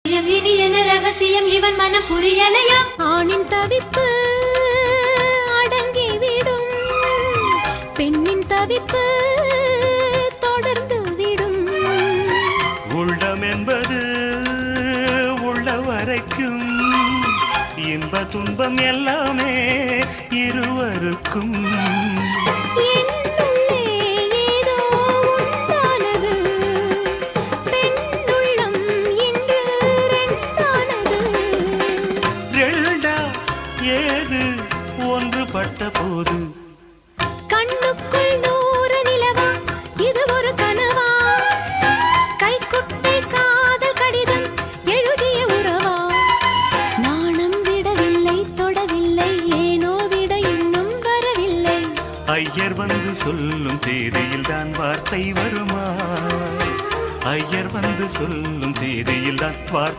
இனி என்ன ரகசியம் இவன் மனம் புரியலையா? ஆணின் தவிப்பு அடங்கிவிடும், பெண்ணின் தவிப்பு தொடர்ந்து விடும். உள்ளம் என்பது உள்ள வரைக்கும், இன்ப துன்பம் எல்லாமே இருவருக்கும். ஏது ஒன்றுபட்ட போது கண்ணுக்குள் 100 நிலவா, இது ஒரு கனவா? கைக்குட்டை காதல் கடிதம் எழுதிய உறவா? நாணம் விடவில்லை, தொடவில்லை, ஏனோ விட இன்னும் வரவில்லை. ஐயர் வந்து சொல்லும் தேதியில் தான் வார்த்தை வருமா? ஐயர் வந்து சொல்லும் தேதியில் தான் வார்த்தை